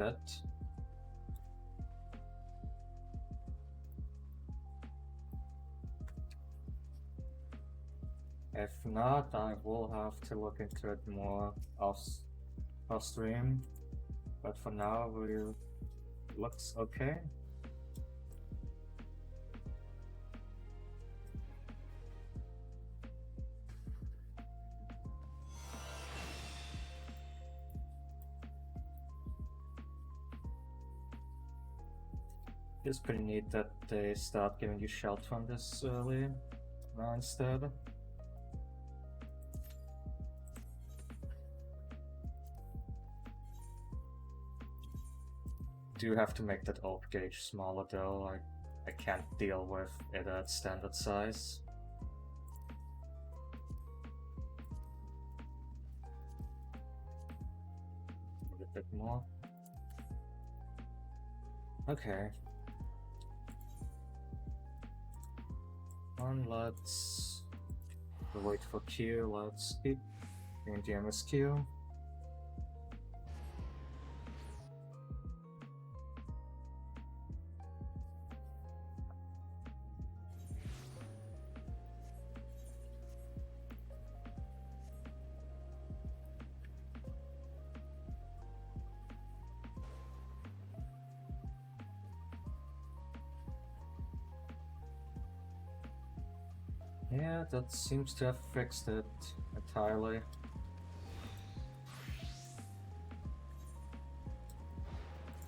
that. If not, I will have to look into it more off stream. But for now, it looks okay. It's pretty neat that they start giving you shelter from this early now instead. Do have to make that orb gauge smaller though. I can't deal with it at standard size. A bit more. Okay. Let's wait for Q. Let's keep in the MSQ. Yeah, that seems to have fixed it entirely.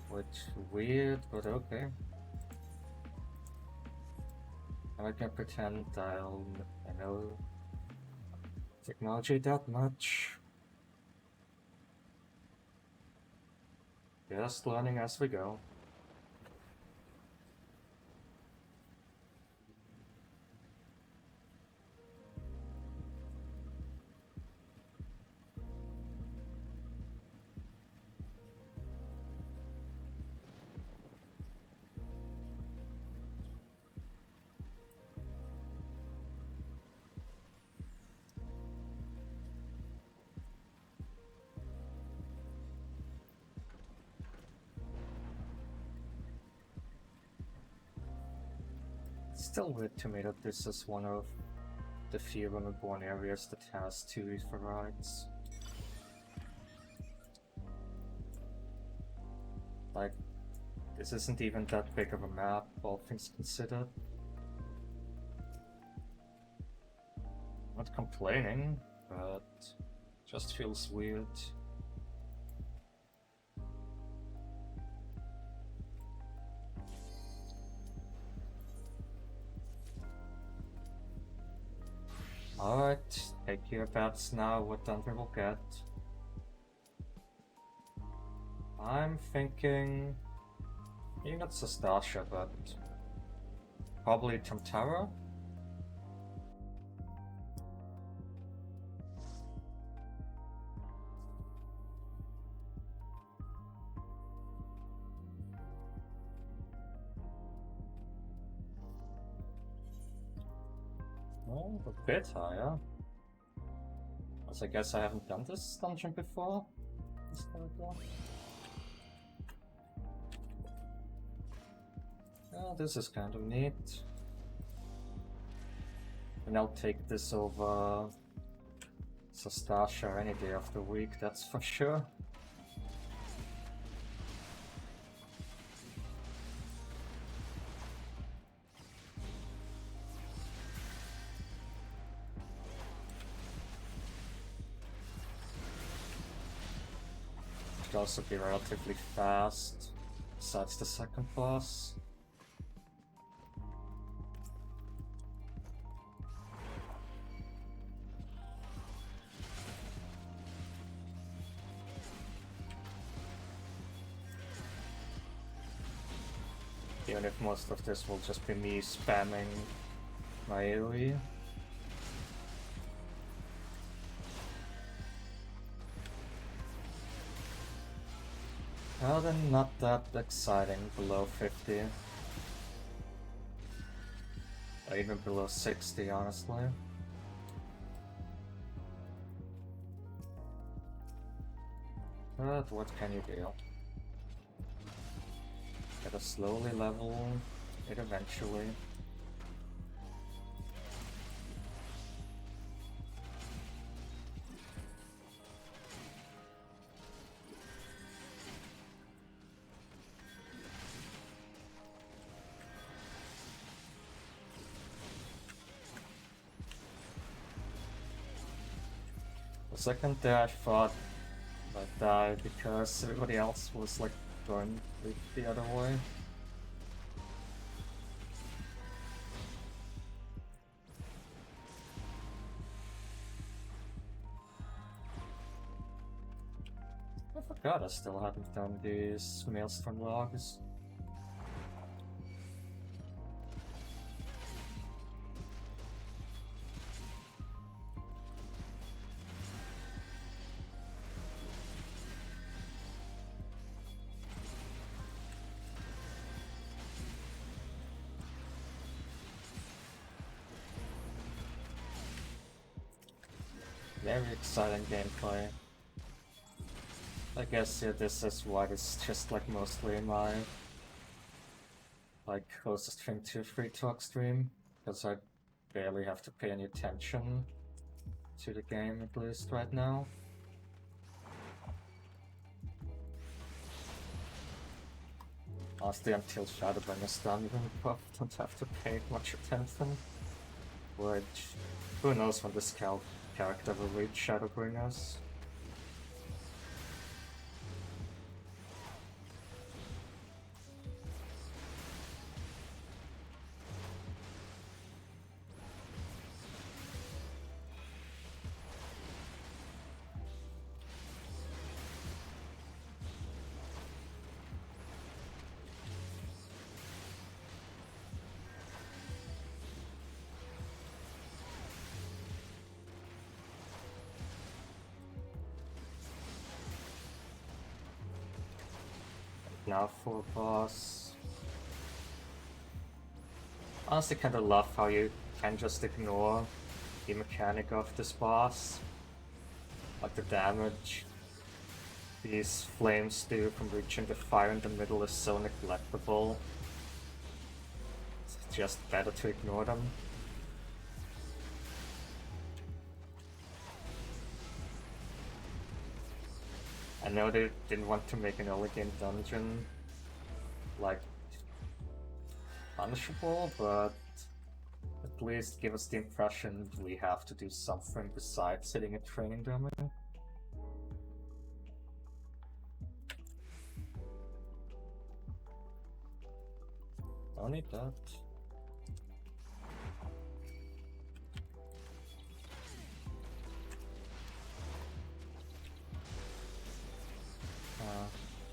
Which weird, but okay. I can pretend I know technology that much. Just learning as we go. Still weird to me that this is one of the few women-born areas that has 2 ether rights. Like, this isn't even that big of a map, all things considered. Not complaining, but just feels weird. Alright, take your bets now what Thunder will get. I'm thinking... maybe not Sastasha, but... probably Tamtara? Oh, a bit higher. As I guess I haven't done this dungeon before. Oh, this is kind of neat. And I'll take this over Sastasha any day of the week, that's for sure. Should also be relatively fast, besides the second boss. Even if most of this will just be me spamming my AoE. Well then, not that exciting below 50. Or even below 60, honestly. But what can you do? Gotta slowly level it eventually. The second there I thought I'd die because everybody else was like going the other way. I forgot I still haven't done these Maelstrom logs. Very exciting gameplay. I guess yeah, this is why it's just like mostly my like closest thing to a free talk stream, because I barely have to pay any attention to the game at least right now. Honestly, until Shadowbringers done, even probably don't have to pay much attention. Which, who knows when this character will reach Shadowbringers. Now for boss. Honestly, kinda love how you can just ignore the mechanic of this boss. Like the damage these flames do from reaching the fire in the middle is so neglectable. It's just better to ignore them. I know they didn't want to make an early game dungeon like punishable, but at least give us the impression we have to do something besides hitting a training dummy. Don't need that.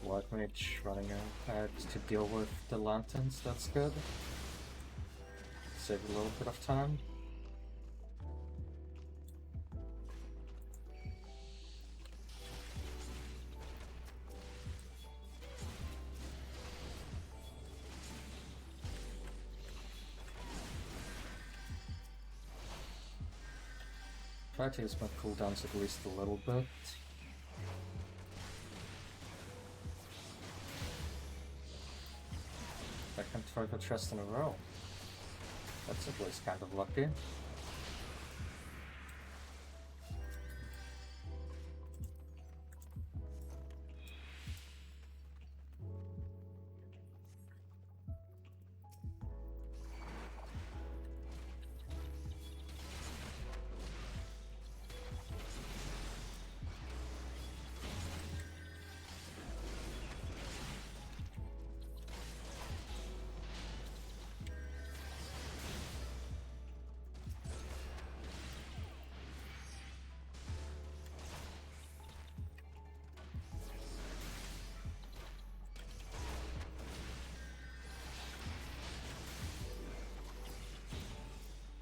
White Mage running ahead to deal with the lanterns, that's good. Save a little bit of time. Try to use my cooldowns at least a little bit. I can target a chest in a row. That's at least kind of lucky.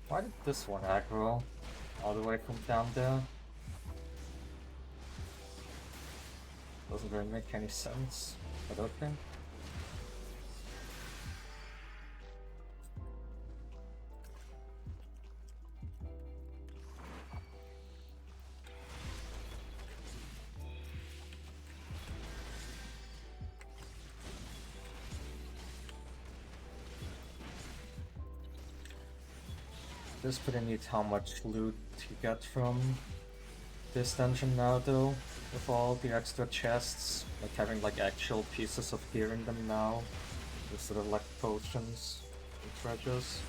Why did this one aggro all the way from down there? Doesn't really make any sense, but okay. It's pretty neat how much loot you get from this dungeon now though, with all the extra chests, like having like actual pieces of gear in them now, instead of like potions and treasures.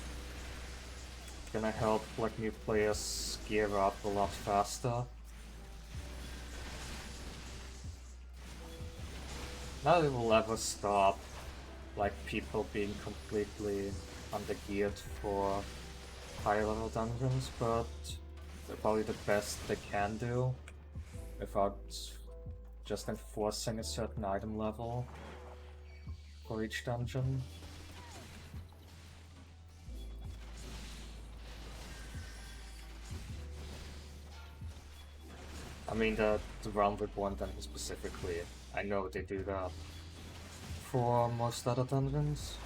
Gonna help like new players gear up a lot faster. Not that it will ever stop like people being completely undergeared for higher level dungeons, but they're probably the best they can do without just enforcing a certain item level for each dungeon. I mean the Rounded One dungeon specifically, I know they do that for most other dungeons.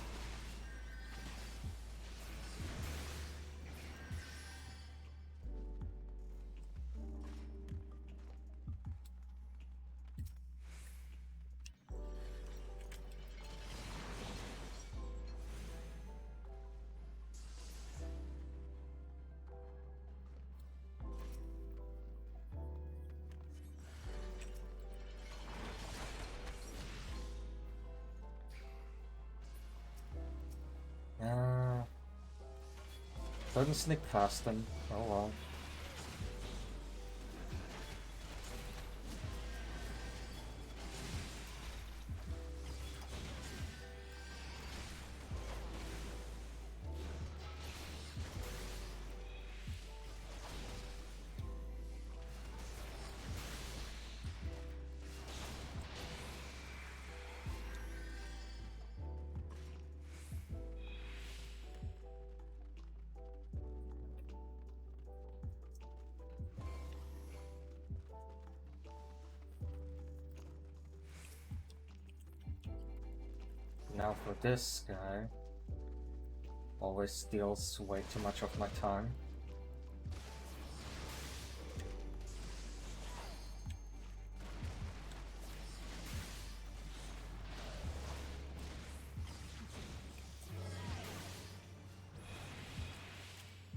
Doesn't sneak past them. Oh well. Now for this guy. Always steals way too much of my time.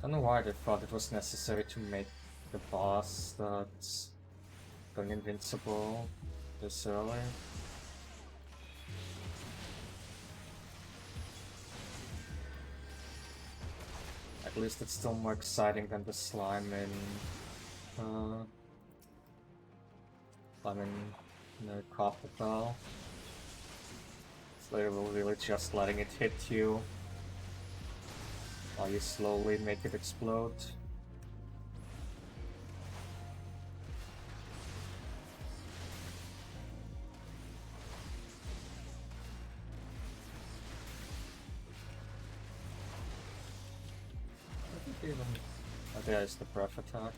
Don't know why they thought it was necessary to make the boss that's going invincible this early. At least it's still more exciting than the slime in the Copper Bell. It's literally really just letting it hit you while you slowly make it explode. Oh, there's the breath attack.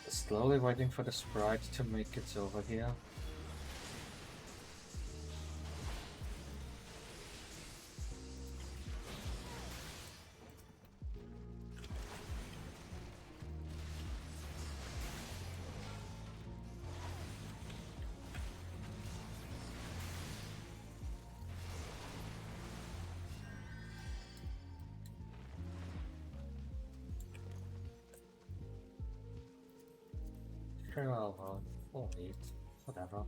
Slowly waiting for the sprite to make it over here. Sure, we'll wait. Whatever.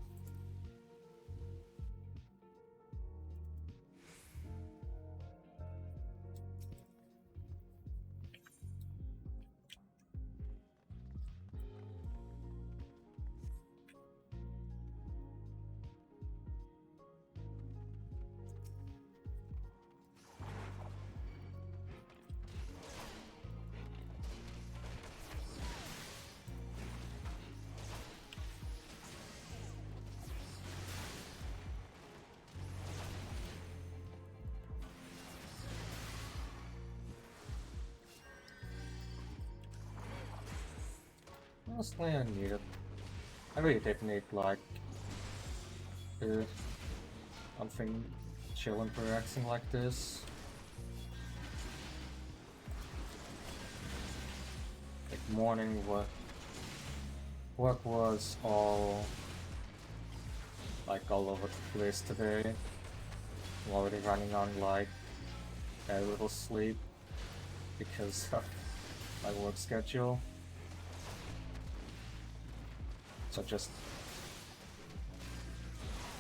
Honestly, I really did need like something chill and relaxing like this. Like morning work was all over the place today. I'm already running on like very little sleep because of my work schedule. So just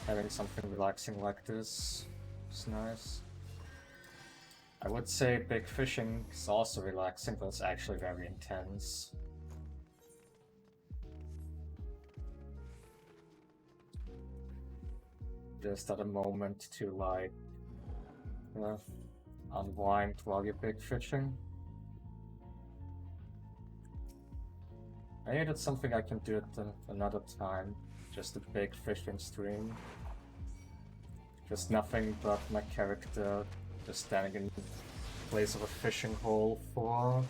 having something relaxing like this is nice. I would say big fishing is also relaxing, but it's actually very intense. Just at a moment to like unwind while you're big fishing. Maybe that's something I can do at another time. Just a big fishing stream. Just nothing but my character just standing in place of a fishing hole for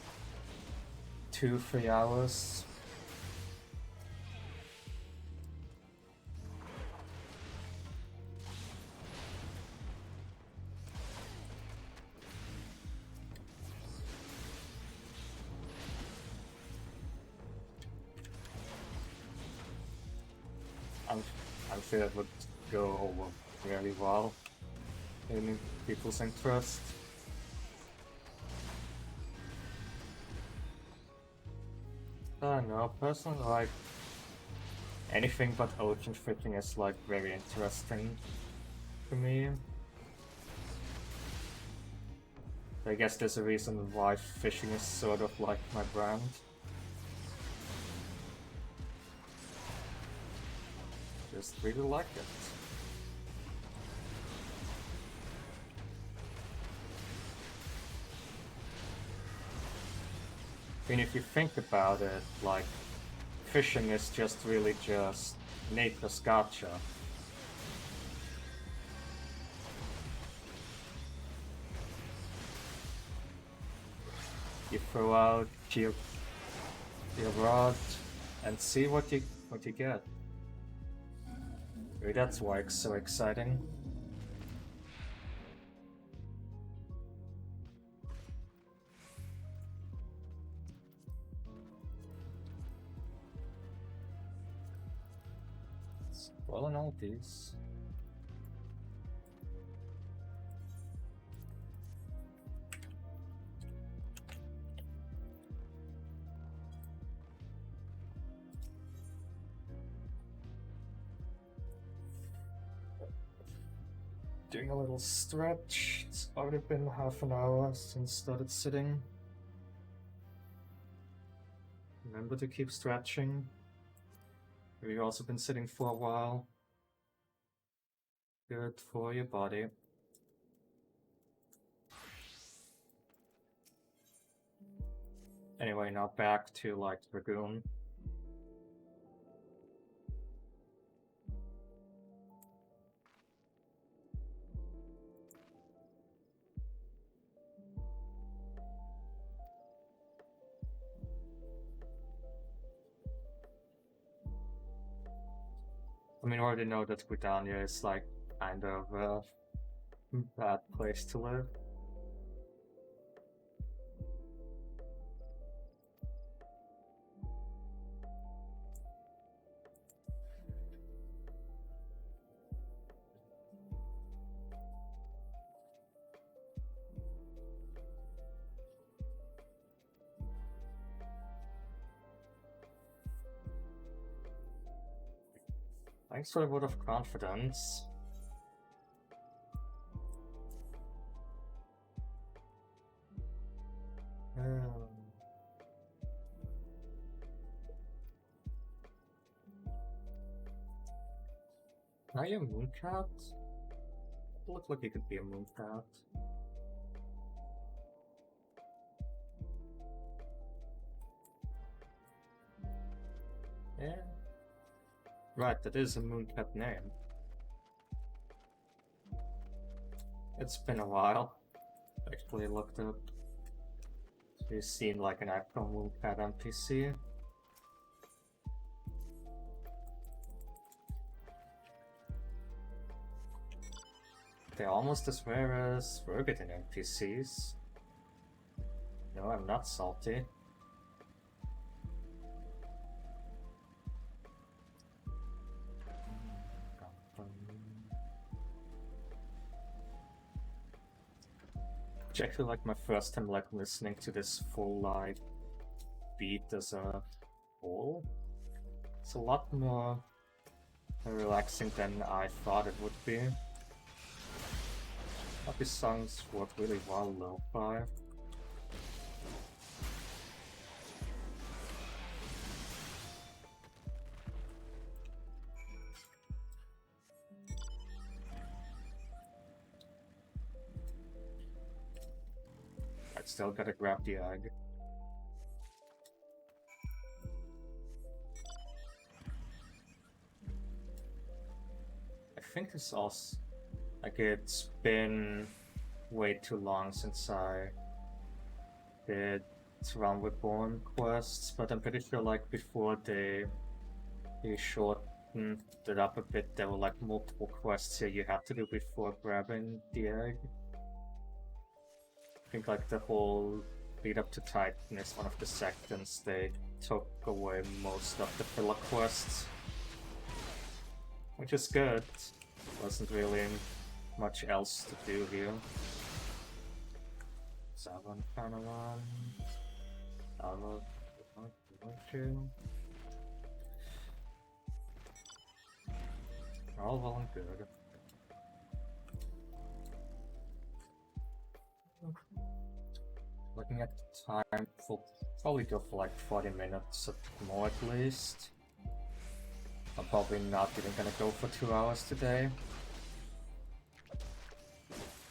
2-3 hours. I'm sure it would go over really well in people's interest. I don't know, personally, like, anything but ocean fishing is like very interesting to me. I guess there's a reason why fishing is sort of like my brand. Just really like it. I mean, if you think about it, like, fishing is just really just nature's gotcha. You throw out your rod and see what you get. Maybe that's why it's so exciting. Well, in all these. Doing a little stretch. It's already been half an hour since started sitting. Remember to keep stretching. We've also been sitting for a while. Good for your body. Anyway, now back to like Dragoon. I mean, I already know that Gridania is like kind of a bad place to live. Thanks for the vote of confidence. Are you a mooncat? You look like you could be a mooncat. Yeah. Right, that is a mooncat name. It's been a while. Actually looked up. You seem like an actual mooncat NPC. They're almost as rare as Vergatan NPCs. No, I'm not salty. It's actually like my first time like listening to this full like beat as a whole. It's a lot more relaxing than I thought it would be. But these songs work really well lo-fi. I still gotta grab the egg. I think it's also like it's been way too long since I did Realm Reborn quests, but I'm pretty sure like before they shortened it up a bit, there were like multiple quests here you had to do before grabbing the egg. I think like the whole lead up to Titan is one of the sections they took away most of the filler quests, which is good. Wasn't really much else to do here. 7 kind of one. All well and good. Looking at the time, we'll probably go for like 40 minutes more at least. I'm probably not even gonna go for 2 hours today.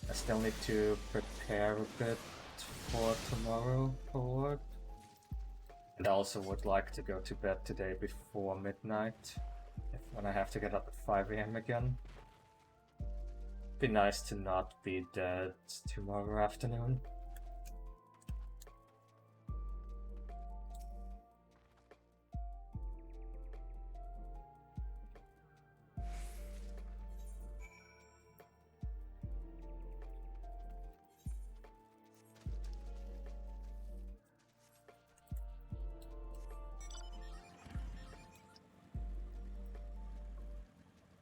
I still need to prepare a bit for tomorrow for work. And I also would like to go to bed today before midnight, when I have to get up at 5 AM again. Be nice to not be dead tomorrow afternoon.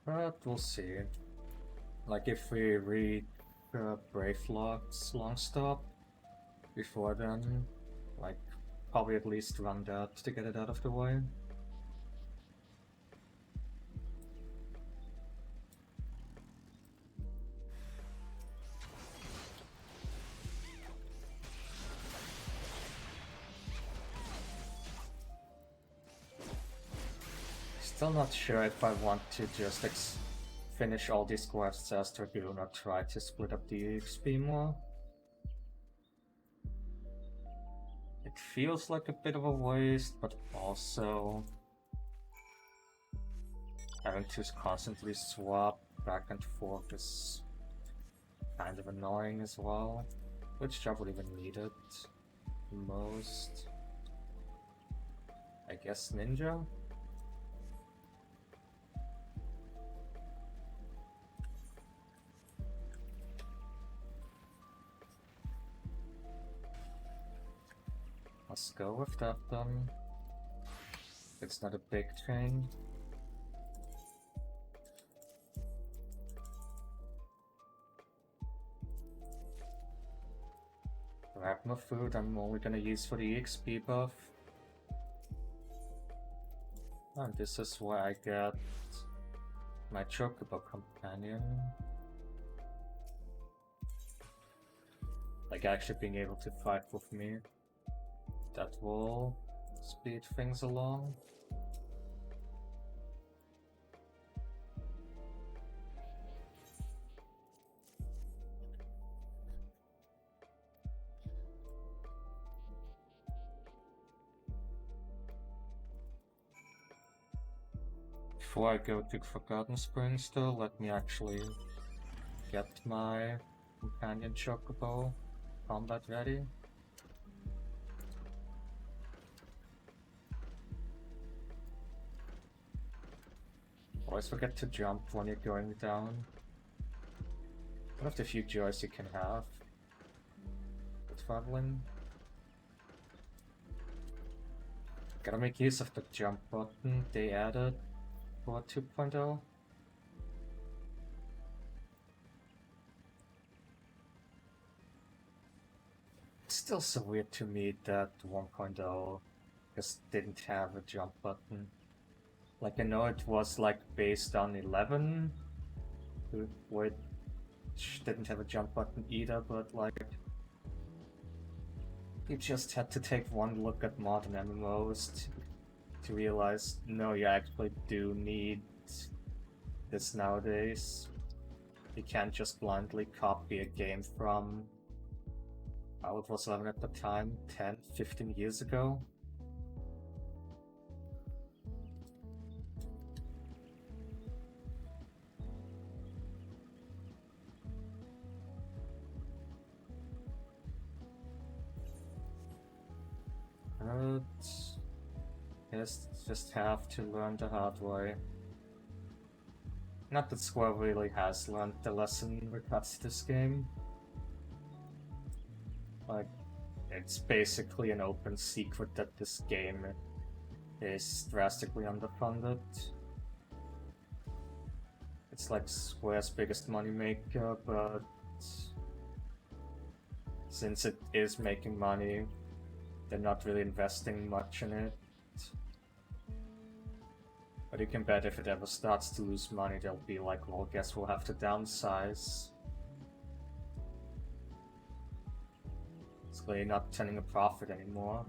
But we'll see. Like if we read Bravelock's long stop before then, like probably at least run that to get it out of the way. Still not sure if I want to just finish all these quests as Dragoon or try to split up the XP more. It feels like a bit of a waste, but also having to constantly swap back and forth is kind of annoying as well. Which job would even need it the most? I guess Ninja? Let's go with that then. It's not a big chain. Grab more food I'm only gonna use for the XP buff. And this is where I get my Chocobo companion. Like actually being able to fight with me. That will speed things along. Before I go to Forgotten Springs though, let me actually get my companion Chocobo combat ready. Always forget to jump when you're going down. One of the few joys you can have with traveling. Gotta make use of the jump button they added for 2.0. It's still so weird to me that 1.0 just didn't have a jump button. Like, I know it was like based on 11, which didn't have a jump button either, but like, you just had to take one look at modern MMOs to realize, no, you actually do need this nowadays. You can't just blindly copy a game from, how it was 11 at the time, 10, 15 years ago. Yes, just have to learn the hard way. Not that Square really has learned the lesson in regards to this game. Like, it's basically an open secret that this game is drastically underfunded. It's like Square's biggest moneymaker, but since it is making money, they're not really investing much in it. But you can bet if it ever starts to lose money, they'll be like, well, guess we'll have to downsize. It's clearly not turning a profit anymore.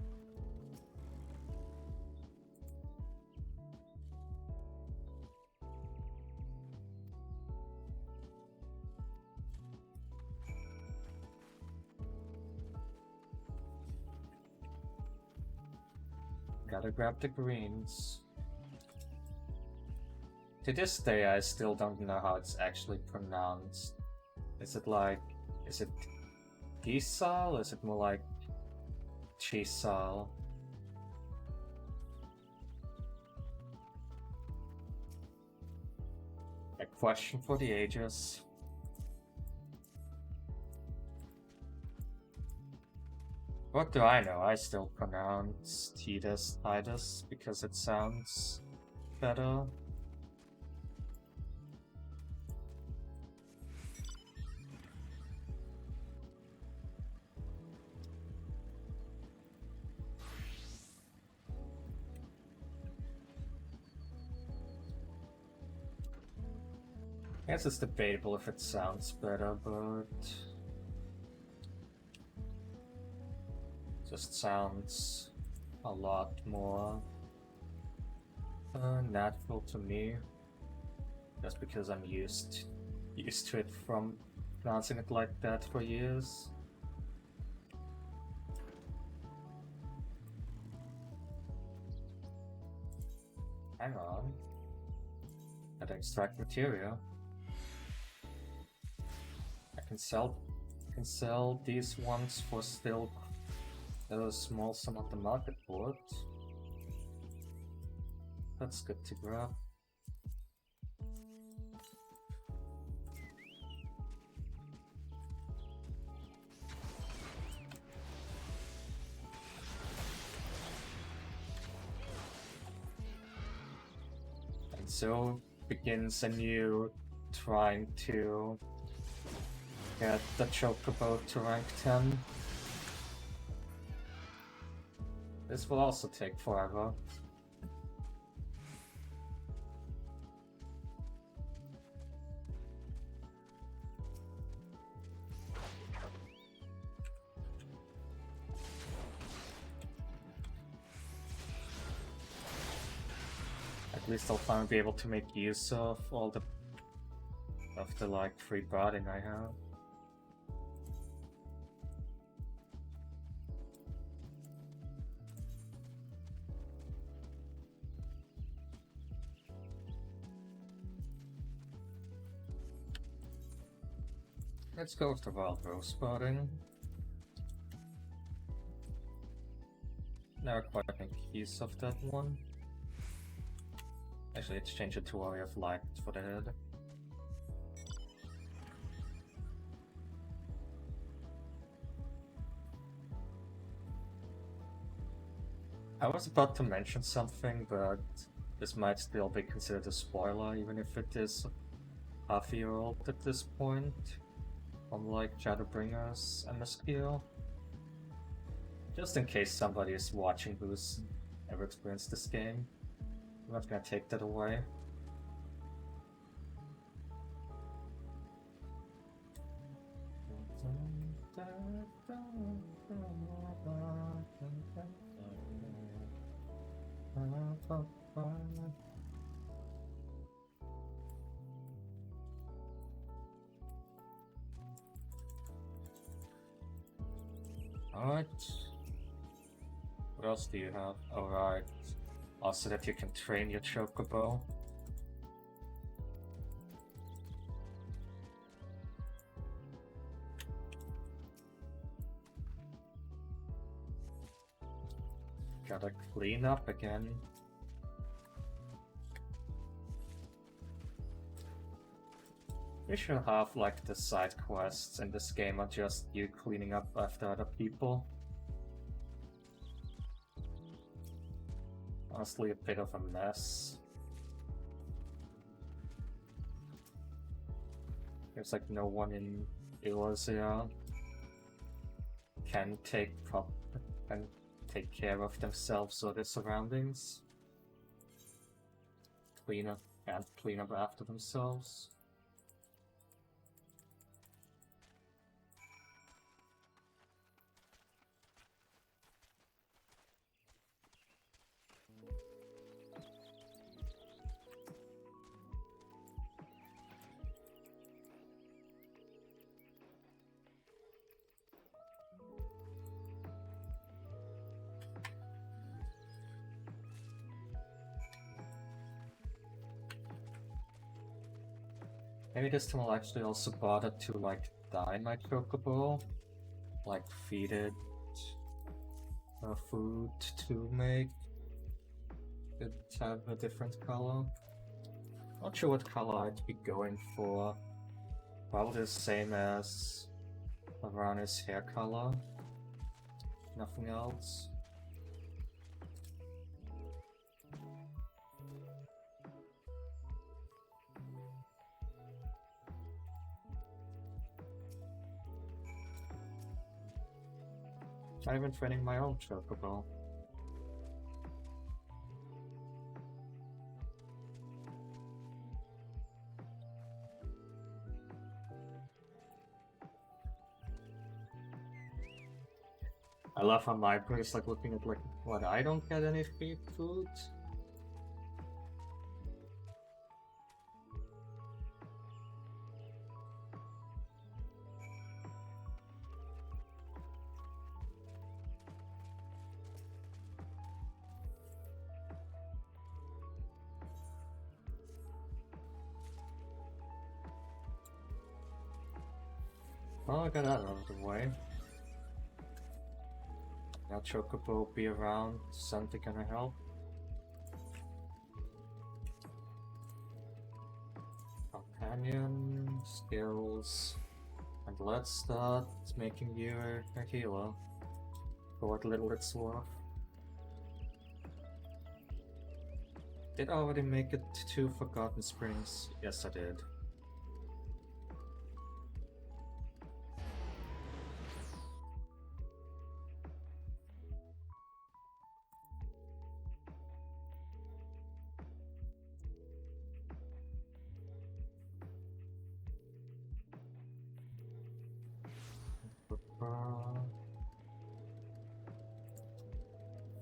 Gotta grab the greens. To this day, I still don't know how it's actually pronounced. Is it Gisal? Is it more like Chisal? A question for the ages. What do I know? I still pronounce Titus because it sounds better. I guess it's debatable if it sounds better, but just sounds a lot more natural to me. Just because I'm used to it from pronouncing it like that for years. Hang on. Gotta extract material. I can sell these ones for still a small sum on the market board. That's good to grab. And so begins a new trying to get the Chocobo to rank 10. This will also take forever. At least I'll finally be able to make use of all the like free brooding I have. Let's go with the wild rose spotting. Never quite make use of that one. Actually, let's change it to Warrior of Light for the head. I was about to mention something, but this might still be considered a spoiler, even if it is half a year old at this point. Unlike Shadowbringers MSQ. Just in case somebody is watching who's ever experienced this game. I'm not gonna take that away. Alright. What else do you have? Alright. Also that you can train your Chocobo. Gotta clean up again. We should have like the side quests in this game are just you cleaning up after other people. Honestly, a bit of a mess. There's like no one in Illusia can take care of themselves or their surroundings. Clean up after themselves. Maybe this time I'll actually also bother to like dye my Chocobo, like feed it food to make it have a different color. Not sure what color I'd be going for. Probably the same as around his hair color. Nothing else. I'm even training my own Chocobo. I love how my brain is like looking at like what I don't get any free food. Well, I got that out of the way. Now Chocobo will be around, something gonna help. Companion, skills, and let's start making you a healer. For what little it's worth. Did I already make it to Forgotten Springs? Yes, I did.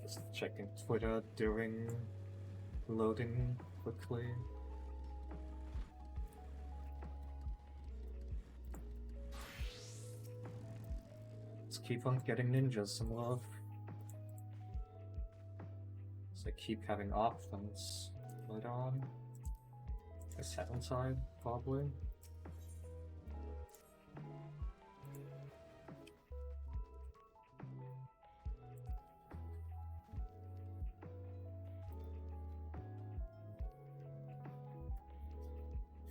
Just checking Twitter during loading quickly. Let's keep on getting ninjas some love. So keep having options later on. Guess haven't I? Probably.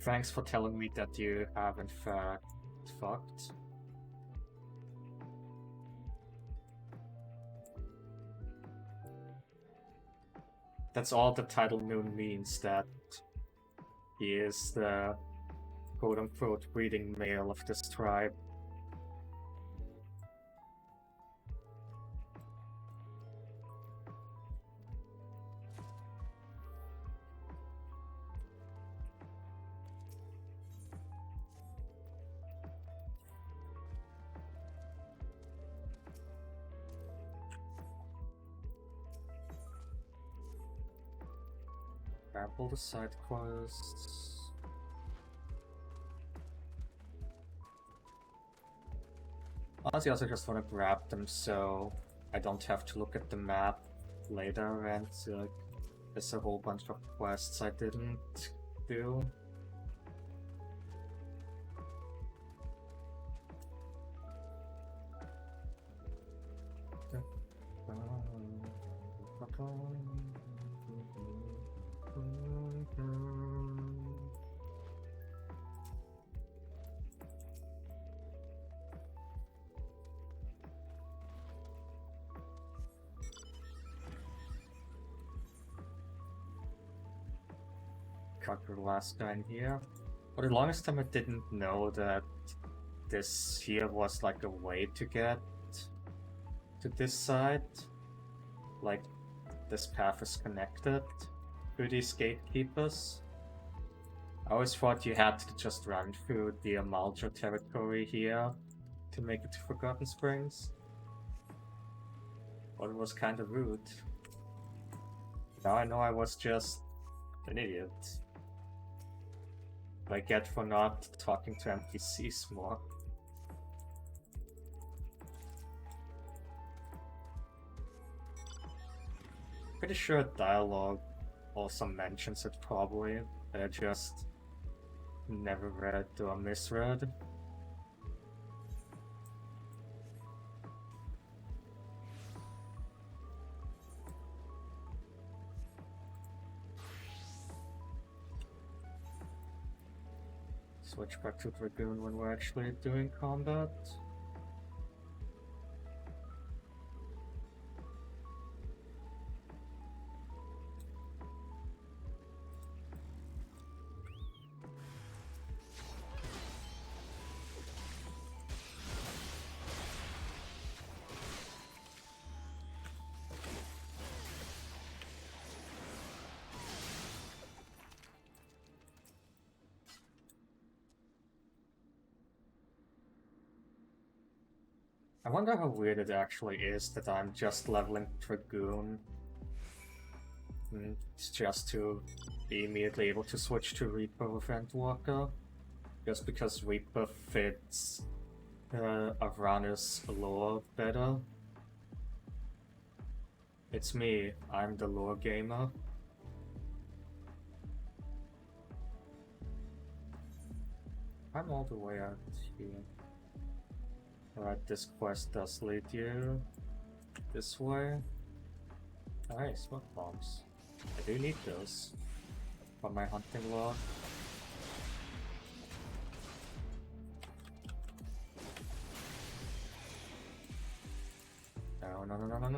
Thanks for telling me that you have in fact fucked. That's all the title Moon means, that he is the quote-unquote breeding male of this tribe. Grab all the side quests. Honestly, I also just want to grab them so I don't have to look at the map later and there's a whole bunch of quests I didn't do. Got the last guy in here. For the longest time I didn't know that this here was like a way to get to this side. Like, this path is connected to these gatekeepers. I always thought you had to just run through the Amalja territory here to make it to Forgotten Springs. But it was kind of rude. Now I know I was just an idiot. I get for not talking to NPCs more. Pretty sure dialogue also mentions it probably, but I just never read or misread. Switch back to Dragoon when we're actually doing combat. I wonder how weird it actually is that I'm just leveling Dragoon. It's just to be immediately able to switch to Reaper with Endwalker. Just because Reaper fits Avranus' lore better. It's me, I'm the lore gamer. I'm all the way out here. Alright, this quest does lead you this way. Alright, smoke bombs. I do need those for my hunting log.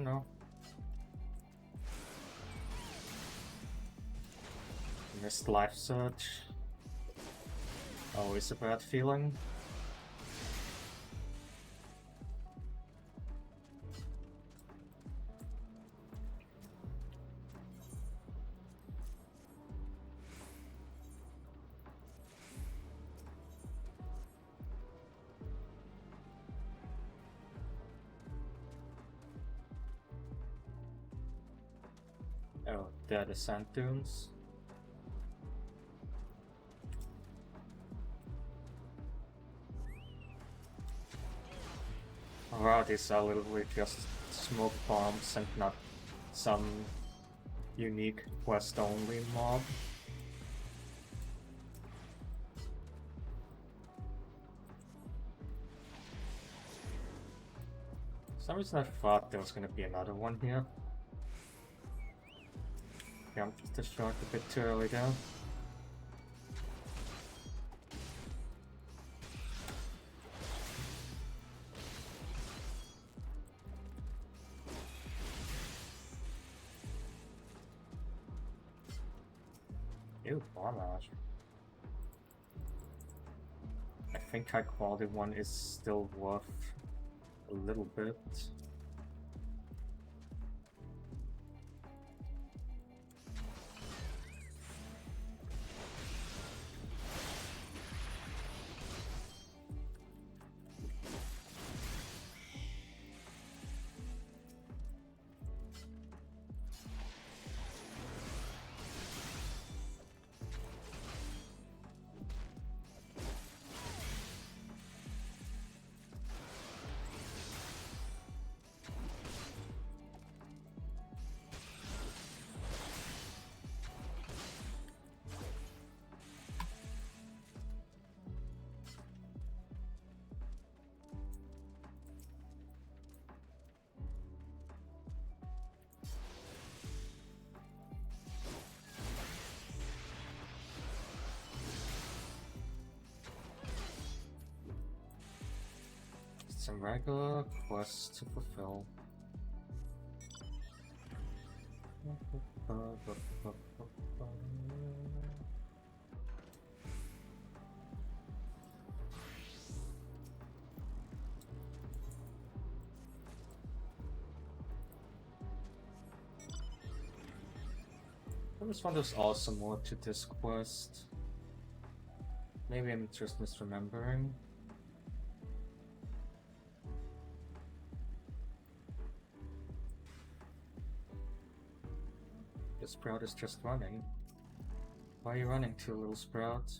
No. Missed life surge. Always a bad feeling. Oh, there are the sand dunes. Wow, these are literally just smoke bombs and not some unique quest-only mob. For some reason I thought there was gonna be another one here. Jumped the shark a bit too early there. Ew, format. I think high quality one is still worth a little bit. Some regular quests to fulfill. I just want there's also more to this quest. Maybe I'm just misremembering. The Sprout is just running. Why are you running to, little Sprout?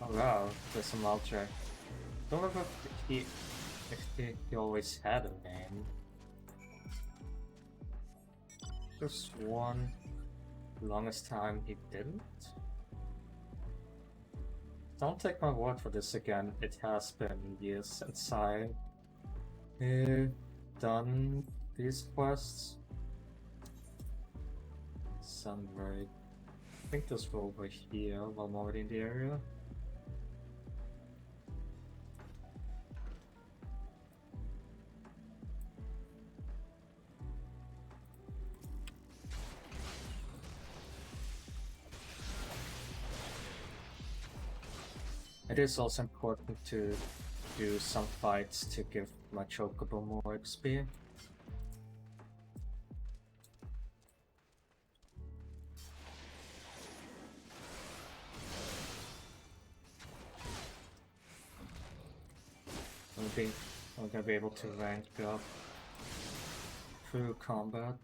Oh wow, there's some Ultra. Don't remember if he always had a name. There's one longest time he didn't. Don't take my word for this again. It has been years since I done these quests. Sunbreak. I think those were over here while I'm already in the area. It is also important to do some fights to give my Chocobo more XP. I'm gonna be able to rank up through combat.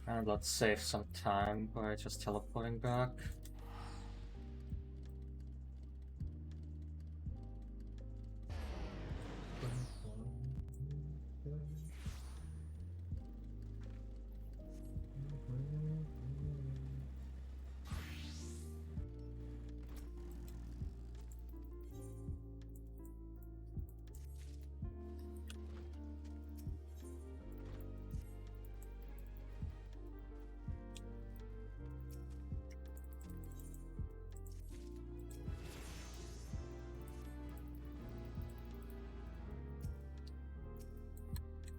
And let's save some time by just teleporting back.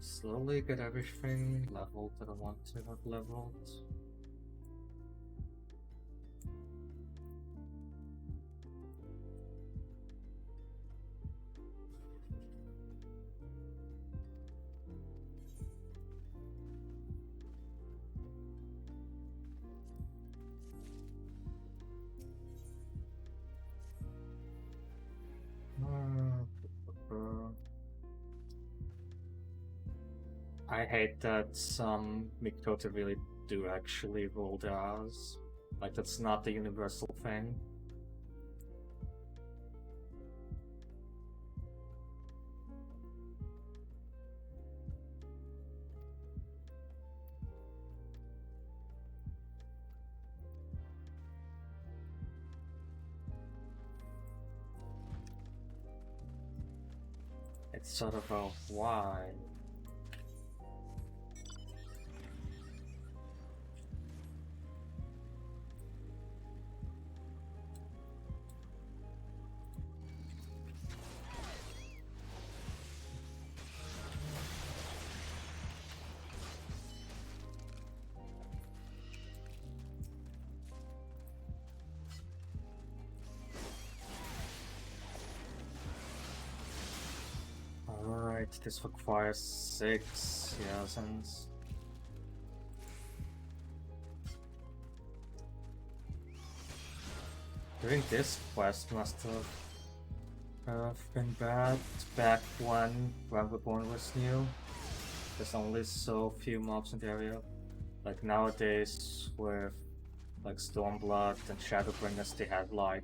Slowly get everything leveled that I want to have leveled. I hate that some Mikota really do actually roll their R's. Like, that's not the universal thing. It's sort of a why. Alright, this requires 6 Yasens. Doing this quest must have been bad back when Reborn was new. There's only so few mobs in the area. Like nowadays with like Stormblood and Shadowbringers, they have like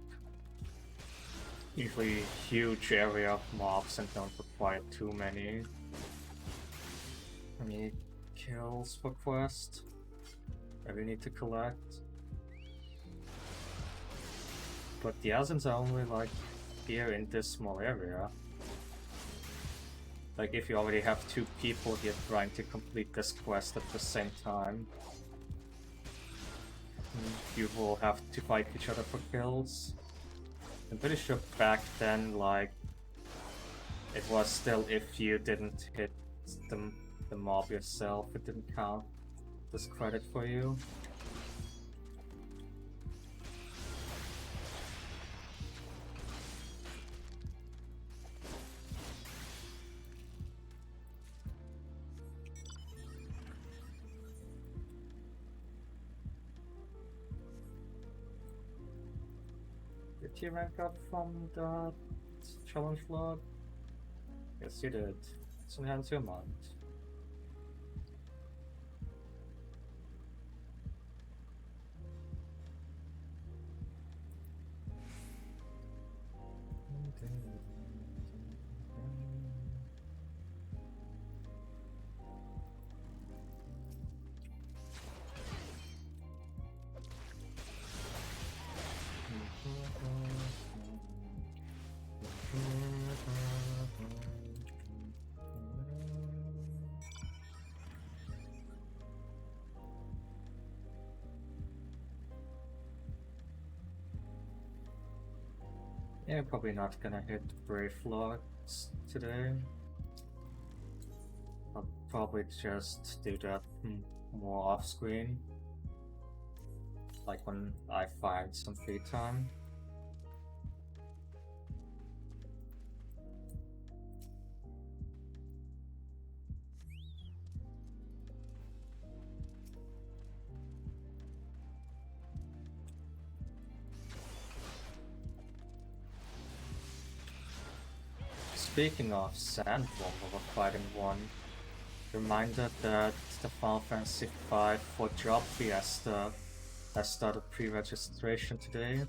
usually huge area of mobs and don't require too many kills per quest that we need to collect. But the Asins are only like here in this small area. Like if you already have 2 people here trying to complete this quest at the same time, you will have to fight each other for kills. I'm pretty sure back then, like, it was still if you didn't hit the mob yourself, it didn't count this credit for you. Did you rank up from the challenge log? Yes, you did. It's enhanced your amount. Yeah, probably not gonna hit Brave Lords today. I'll probably just do that more off screen. Like when I find some free time. Speaking of Sandworm Overfighting 1, reminder that the Final Fantasy V for Job Fiesta has started pre-registration today.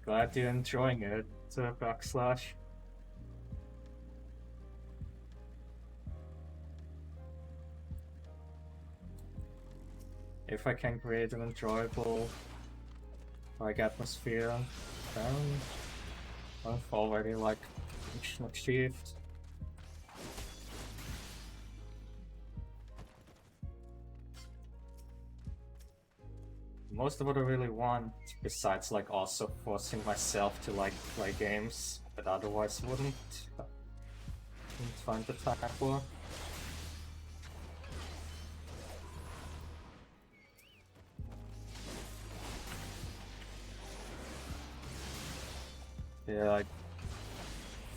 Glad you're enjoying it, Backslash. If I can create an enjoyable like atmosphere, then I've already like achieved. Most of what I really want, besides like also forcing myself to like play games that otherwise wouldn't find the time for. Yeah, like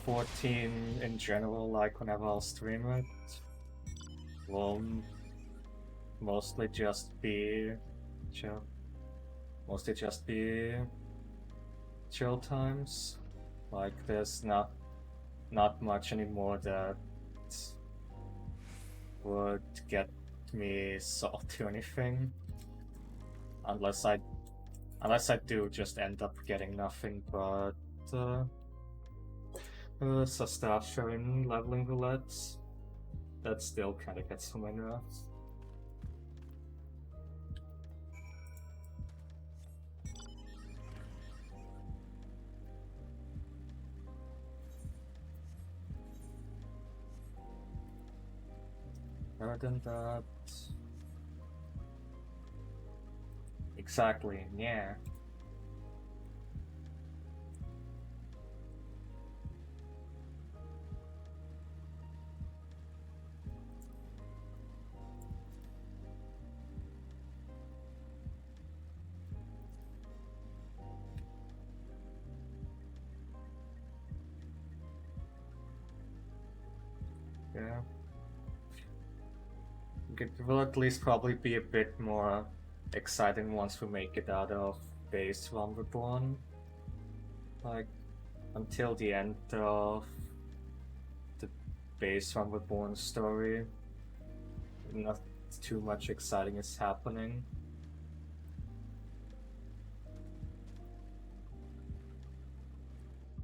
14 in general, like whenever I'll stream it, will mostly just be chill times. Like there's not much anymore that would get me salty or anything. Unless I do just end up getting nothing but so start showing leveling roulettes. That still kinda gets on my nerves. Other than that... Exactly, yeah. Yeah. It will at least probably be a bit more exciting once we make it out of base Realm Reborn. Like, until the end of the base Realm Reborn story, not too much exciting is happening.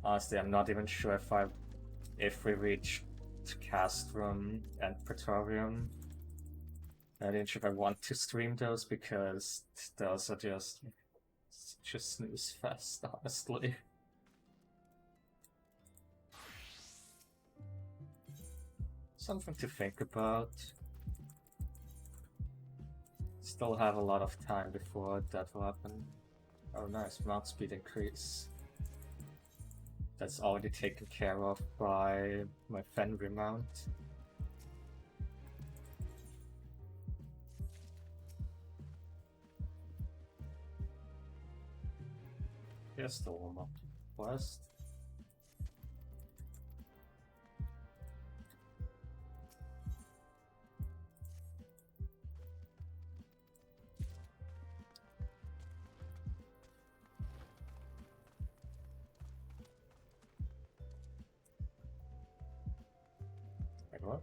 Honestly, I'm not even sure if we reach Castrum and Praetorium. I didn't sure if I want to stream those because those are just such a snooze fest, honestly. Something to think about. Still have a lot of time before that will happen. Oh nice, mount speed increase. That's already taken care of by my Fenrir mount. Here's the warm-up quest. Wait, what?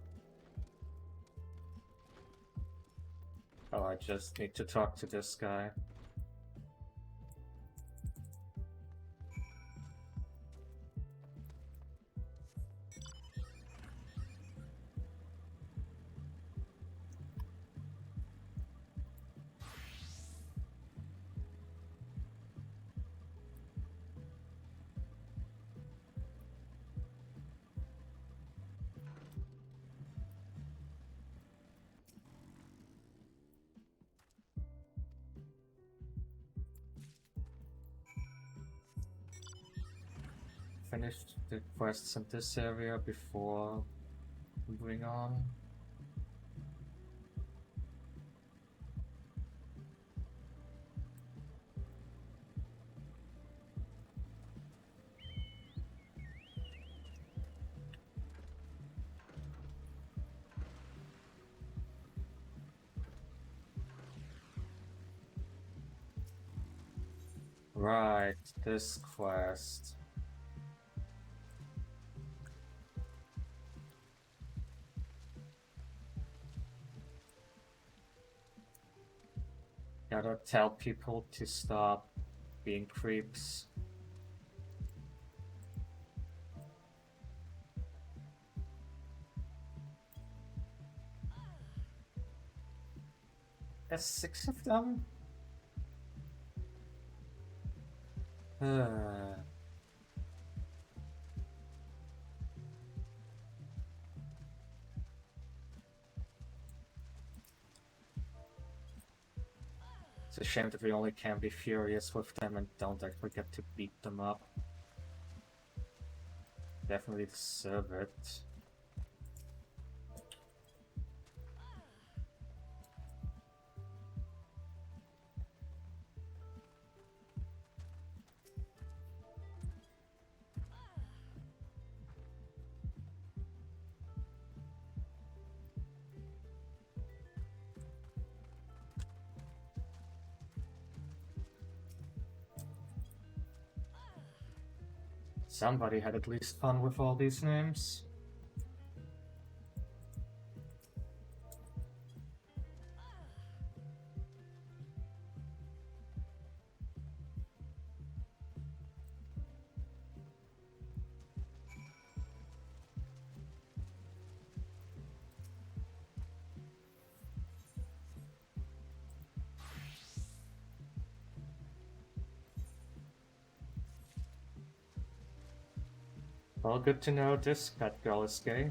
Oh, I just need to talk to this guy. Finished the quests in this area before moving on. Right, this quest. Gotta tell people to stop being creeps. There's 6 of them? It's a shame that we only can be furious with them and don't actually get to beat them up. Definitely deserve it. Somebody had at least fun with all these names. Well, good to know this cat girl is gay.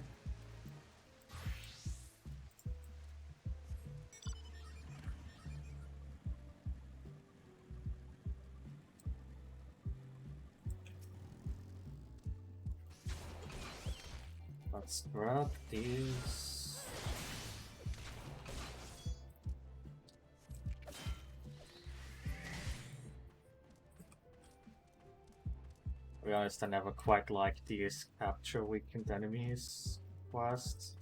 Let's grab these. To be honest, I never quite liked these capture weakened enemies quests.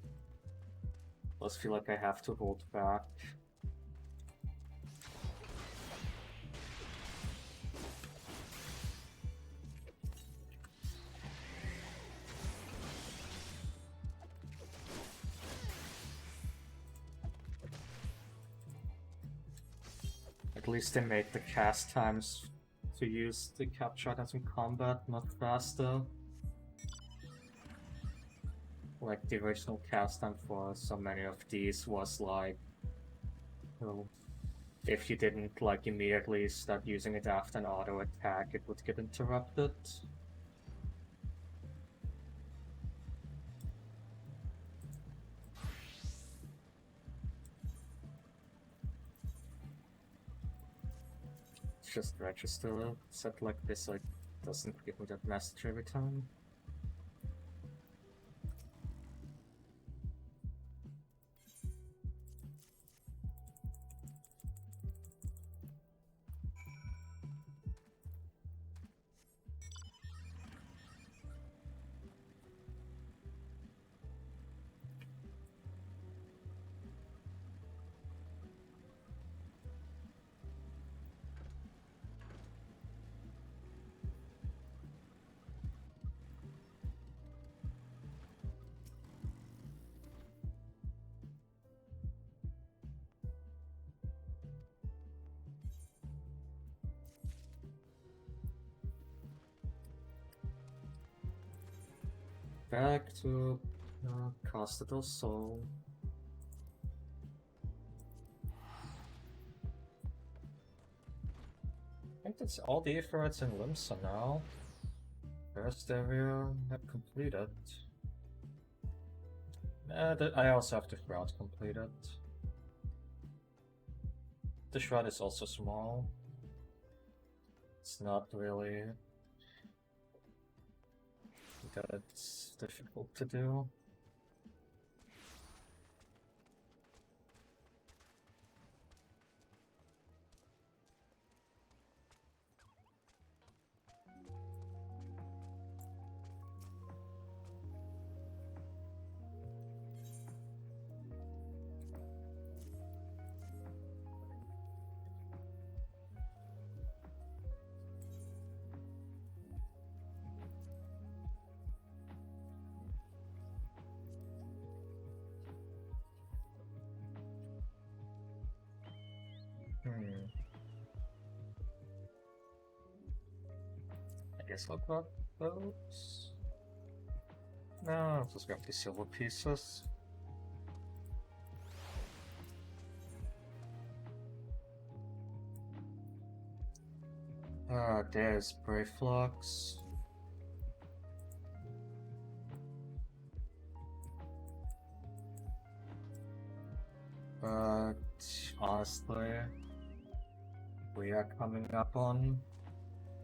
Plus feel like I have to hold back. At least they made the cast times to use the capture items in combat much faster. Like the original cast time for so many of these was like, well, if you didn't like immediately start using it after an auto attack, it would get interrupted. Just register set like this, like doesn't give me that message every time. Back to Costable Soul. I think that's all the efforts in Limsa now. First area I've completed. I also have the Shroud completed. The Shroud is also small. It's not really that it's difficult to do. I guess I'll grab those. No, I'll just grab the silver pieces. There's Brave Flux. But honestly, we are coming up on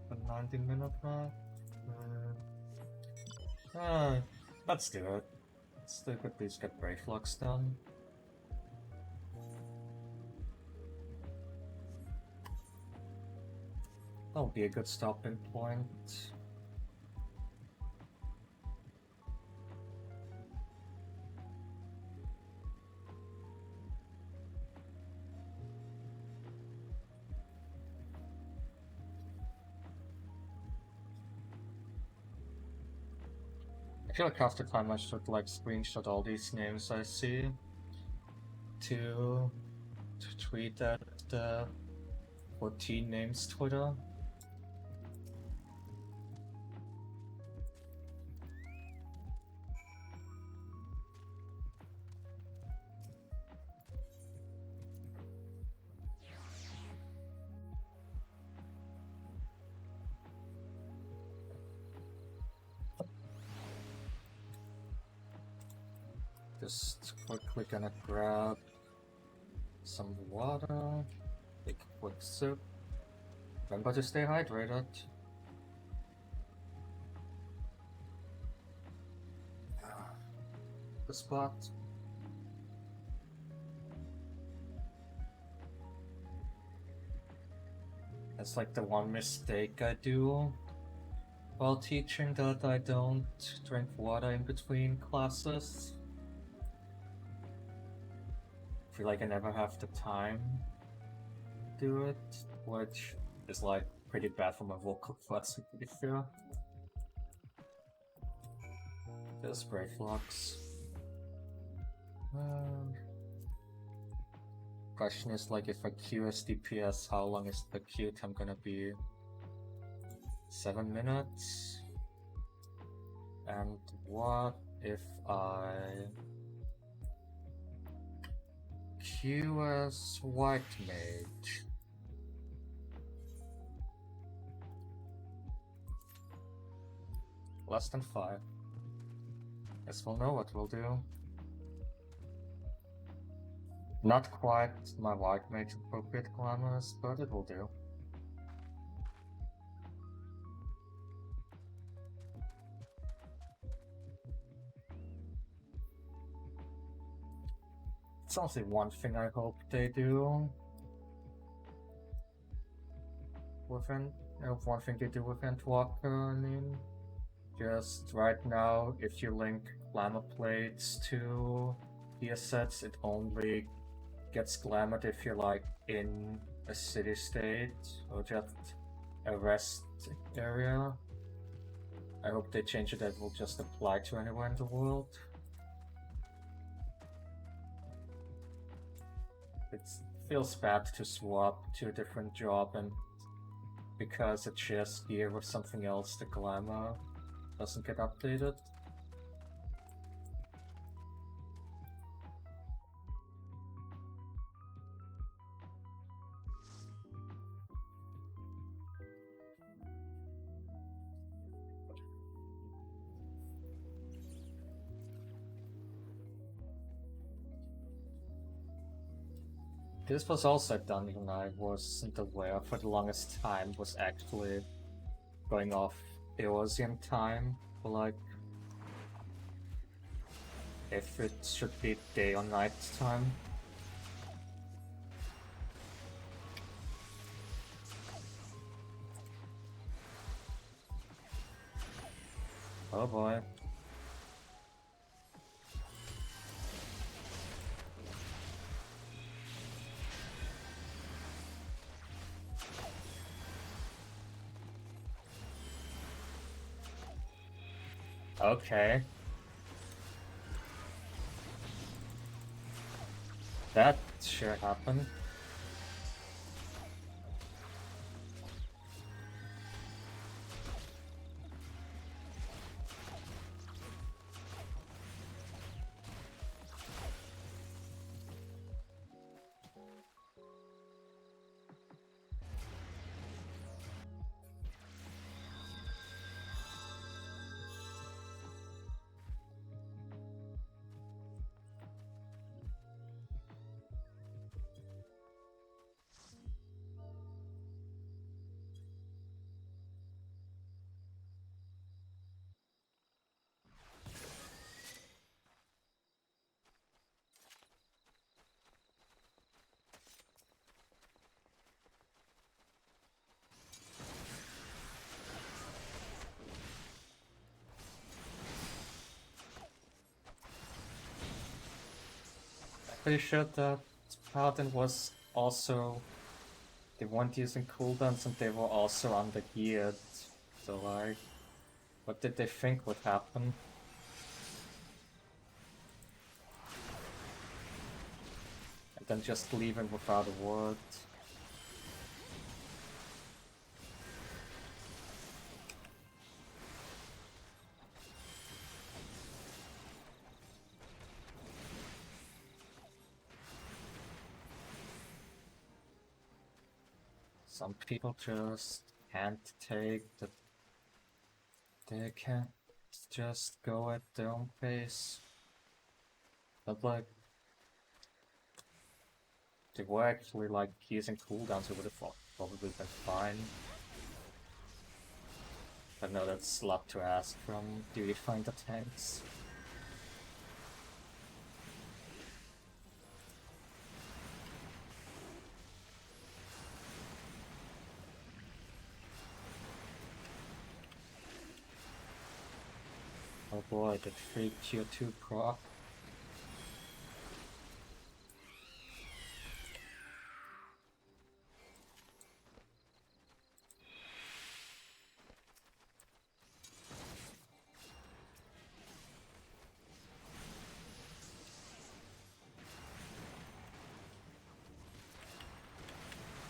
the 90-minute mark. Let's do it. Let's at least get Brave Flux done. That'll be a good stopping point. feel like half the time I should like screenshot all these names I see to tweet at the 14 names Twitter. Just quickly gonna grab some water, take a quick sip. Remember to stay hydrated. The spot. It's like the one mistake I do while teaching, that I don't drink water in between classes. I feel like I never have the time to do it, which is like pretty bad for my vocal cords, to be fair. Just spray flux. Question is like, if I queue as DPS, how long is the queue time gonna be? 7 minutes? And what if I queue as white mage? Less than 5. Guess we'll know what we'll do. Not quite my white mage appropriate glamorous, but it will do. It's honestly one thing I hope they do. One thing they do with Endwalker, I mean. Just right now, if you link glamour plates to the assets, it only gets glamored if you're like in a city state or just a rest area. I hope they change it, that will just apply to anywhere in the world. It feels bad to swap to a different job, and because it shares gear with something else, the glamour doesn't get updated. This was also a dungeon I wasn't aware for the longest time was actually going off Eosian time, for like if it should be day or night time. Oh boy. Okay. That sure happened. Pretty sure that Paladin was also, they weren't using cooldowns and they were also under geared. So like, what did they think would happen? Then just leave him without a word. Some people just can't take that they can't just go at their own pace. But like, they were actually like using cooldowns, it would have probably been fine. But no, that's a lot to ask from Duty Finder tanks. Oh boy, that free tier 2 proc.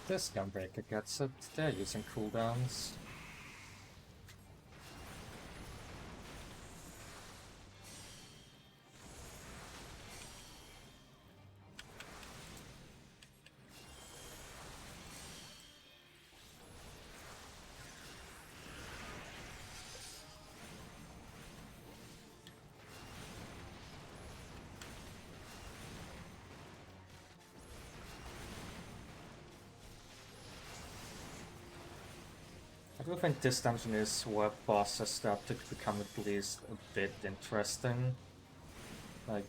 This Gunbreaker gets it, they're using cooldowns. I do think this dungeon is where bosses start to become at least a bit interesting. Like,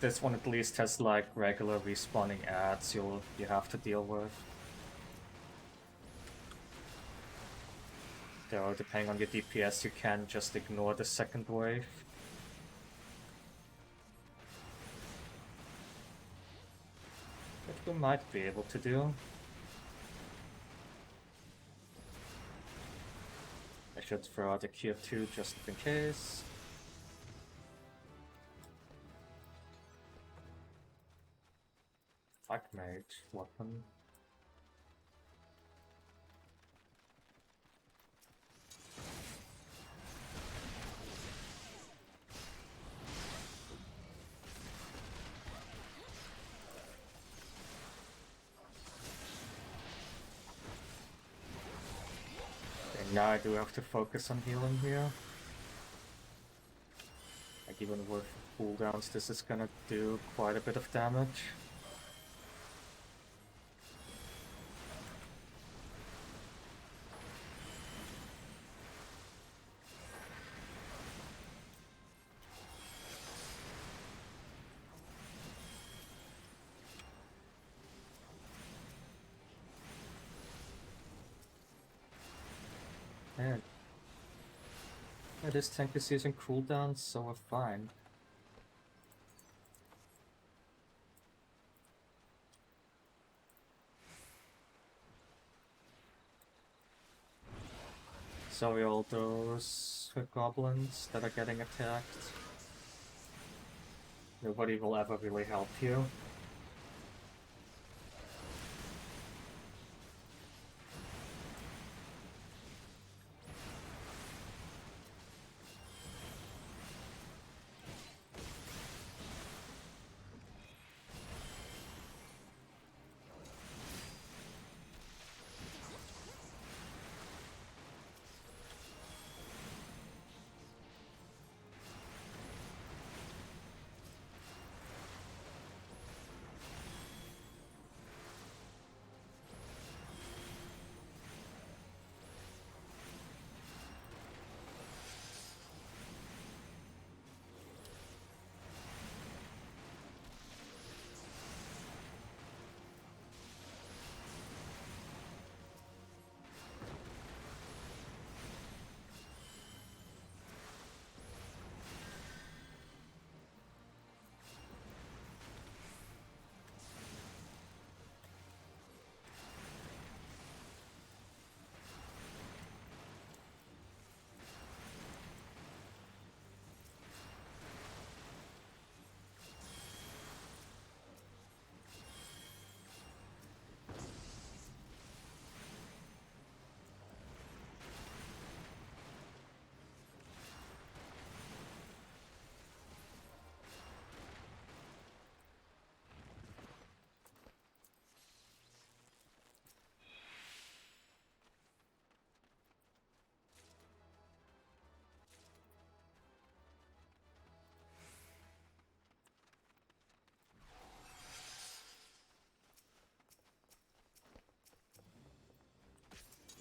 this one at least has like regular respawning ads you have to deal with. Though depending on your DPS you can just ignore the second wave. Which we might be able to do. I should throw out a Q2 just in case. Fuck mage weapon. And now I do have to focus on healing here. Like even with cooldowns, this is gonna do quite a bit of damage. Yeah. Yeah, this tank is using cooldowns, so we're fine. Sorry all those goblins that are getting attacked. Nobody will ever really help you.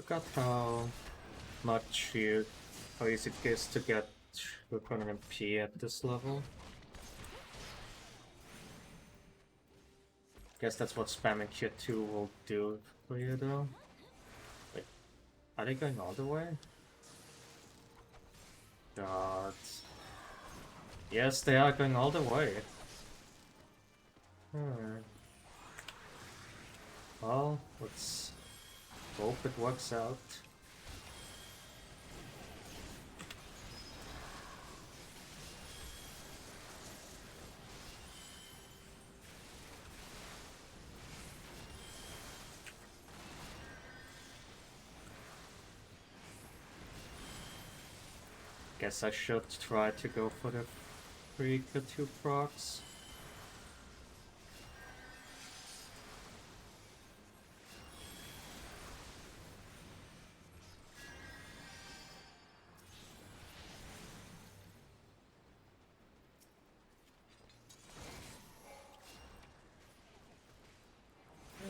Forgot how easy it is to get Weapon MP at this level. Guess that's what spamming Tier 2 will do for you though. Wait, are they going all the way? God. Yes, they are going all the way. Well, let's hope it works out. Guess I should try to go for the free 2 procs.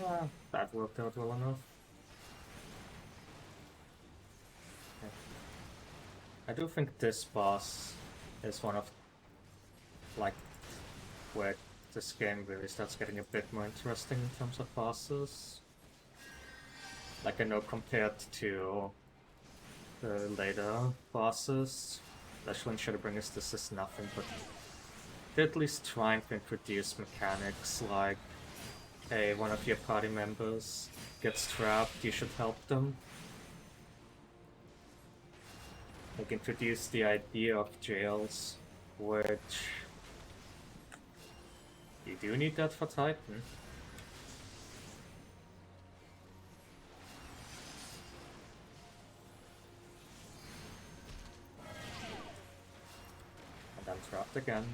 Yeah, that worked out well enough. I do think this boss is one of, like, where this game really starts getting a bit more interesting in terms of bosses. Like, I know compared to the later bosses, especially in Shadowbringers, this is nothing, but they're at least trying to introduce mechanics like, hey, one of your party members gets trapped, you should help them. Like, introduce the idea of jails, which you do need that for Titan. And I'm trapped again.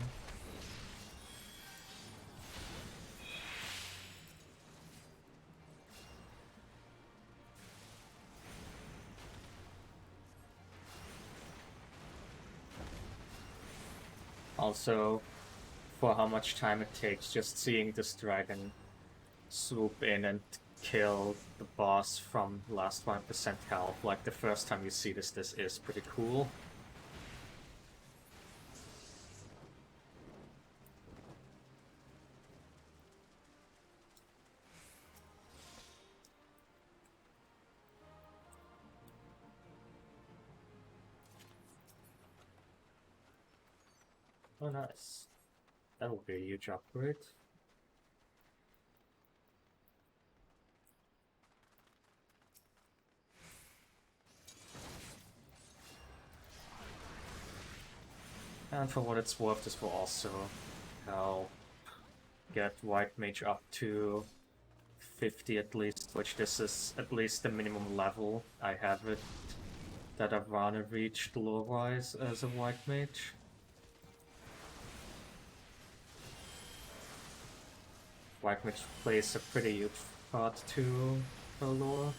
Also, for how much time it takes, just seeing this dragon swoop in and kill the boss from last 1% health, like the first time you see this is pretty cool. Oh, nice. That will be a huge upgrade. And for what it's worth, this will also help get White Mage up to 50 at least, which this is at least the minimum level I have it that I've rather reached lore-wise as a White Mage. White Mage plays a pretty huge part to the lore.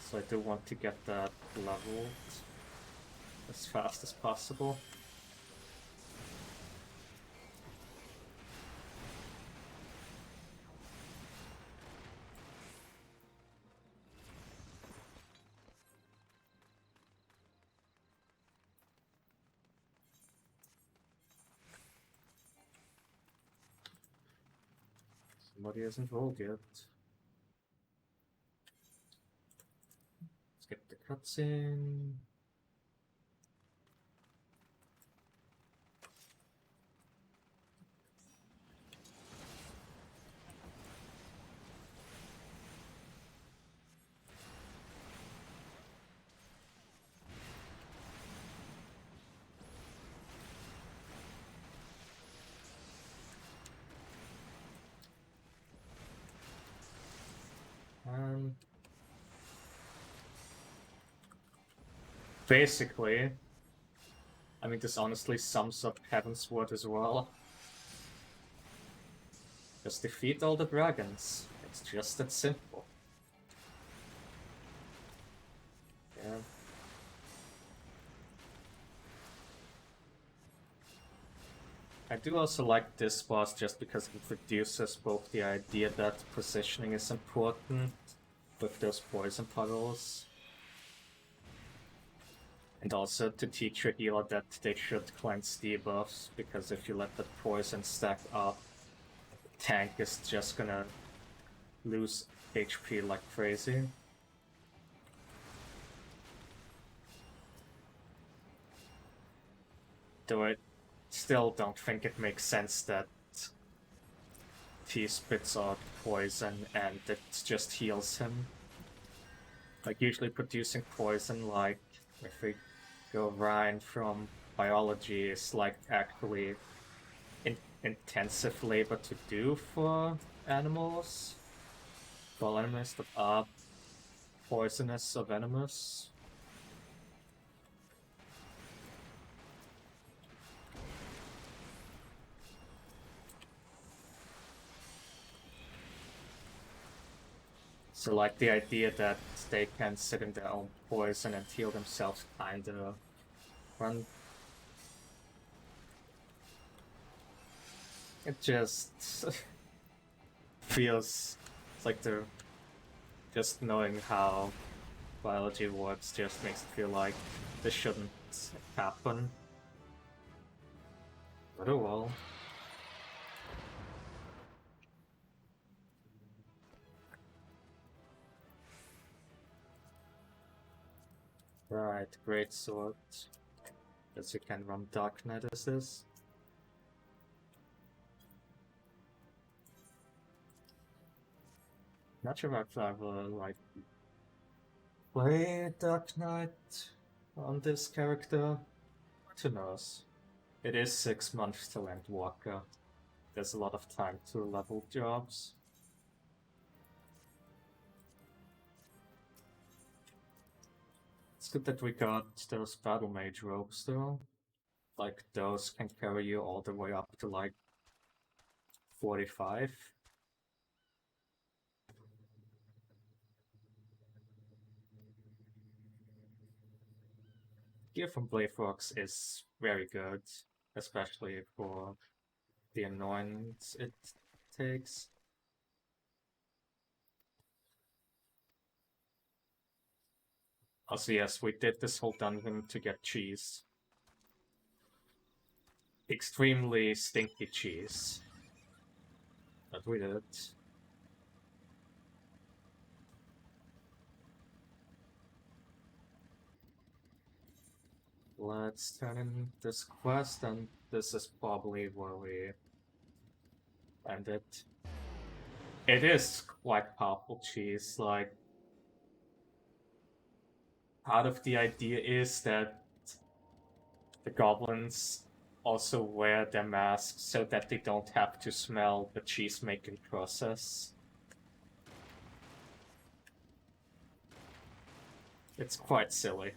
So I do want to get that leveled as fast as possible. Somebody hasn't rolled yet. Let's get the cutscene. Basically, I mean, this honestly sums up Heavensward as well. Just defeat all the dragons. It's just that simple. Yeah. I do also like this boss just because it introduces both the idea that positioning is important with those poison puddles, and also to teach your healer that they should cleanse debuffs, because if you let that poison stack up, tank is just gonna lose HP like crazy. Though I still don't think it makes sense that he spits out poison and it just heals him. Like, usually producing poison, like, if we go Ryan from biology, is like actually intensive labor to do for animals. For animals that are poisonous or venomous. So, like, the idea that they can sit in their own poison and heal themselves kinda run. It just feels like they're just knowing how biology works just makes it feel like this shouldn't happen. But oh well. Right, great sword. Guess you can run Dark Knight as this. Not sure if I will like play Dark Knight on this character. Who knows? It is 6 months till Endwalker. There's a lot of time to level jobs. It's good that we got those Battle Mage robes though. Like, those can carry you all the way up to like 45. Gear from Bladeworks is very good, especially for the annoyance it takes. Also, yes, we did this whole dungeon to get cheese. Extremely stinky cheese. But we did it. Let's turn in this quest, and this is probably where we end it. It is quite powerful cheese, like, part of the idea is that the goblins also wear their masks so that they don't have to smell the cheese making process. It's quite silly.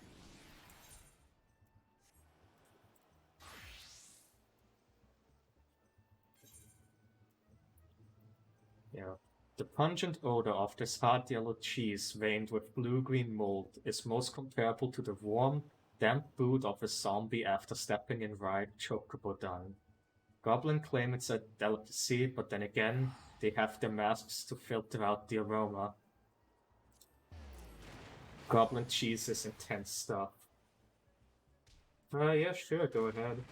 Yeah. The pungent odor of this hard yellow cheese veined with blue-green mold is most comparable to the warm, damp boot of a zombie after stepping in ripe chocobo dung. Goblin claim it's a delicacy, but then again, they have their masks to filter out the aroma. Goblin cheese is intense stuff. Yeah, sure, go ahead.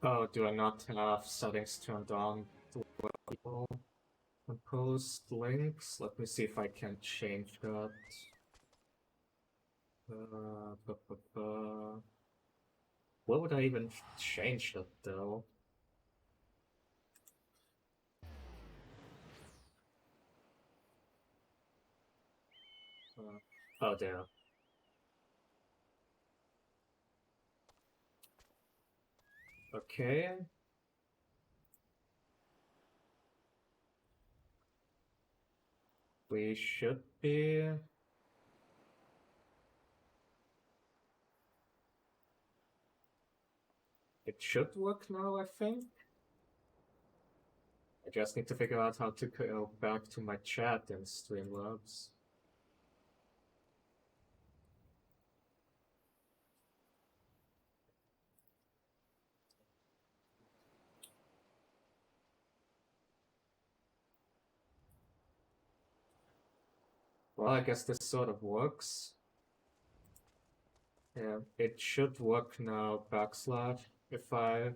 Oh, do I not have settings turned on to where people can post links? Let me see if I can change that. Where would I even change that though? Oh, there. Okay. We should be. It should work now, I think. I just need to figure out how to go back to my chat in Streamlabs. Well, I guess this sort of works. Yeah, it should work now, backslash, if I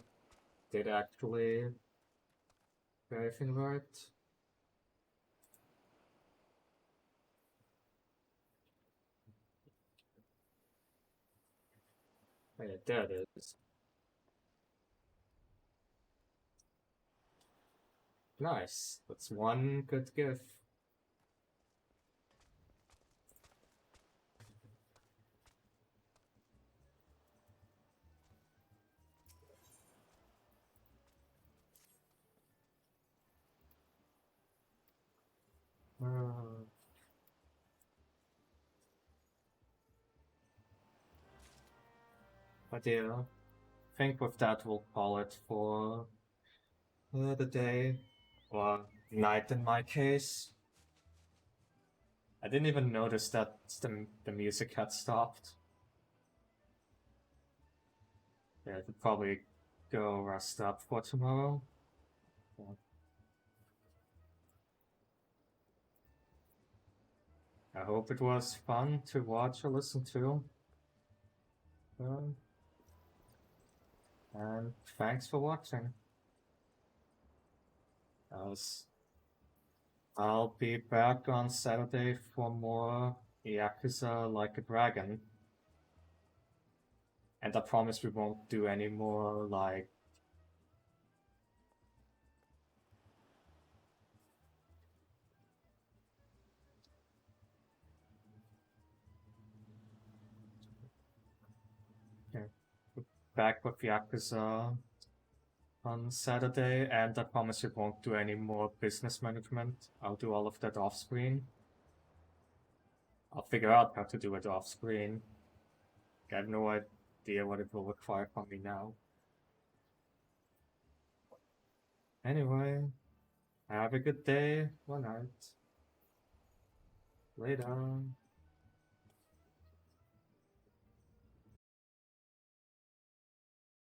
did actually do everything right. Oh, yeah, there it is. Nice. That's one good gift. But yeah, I think with that we'll call it for the day, or night in my case. I didn't even notice that the music had stopped. Yeah, I could probably go rest up for tomorrow. Yeah. I hope it was fun to watch or listen to. And thanks for watching. I'll be back on Saturday for more Yakuza Like a Dragon. And I promise we won't do any more, like... Yeah. Back with Yakuza on Saturday, and I promise we won't do any more business management. I'll do all of that off-screen. I'll figure out how to do it off-screen. I have no idea what it will require from me now. Anyway, have a good day or night. Later.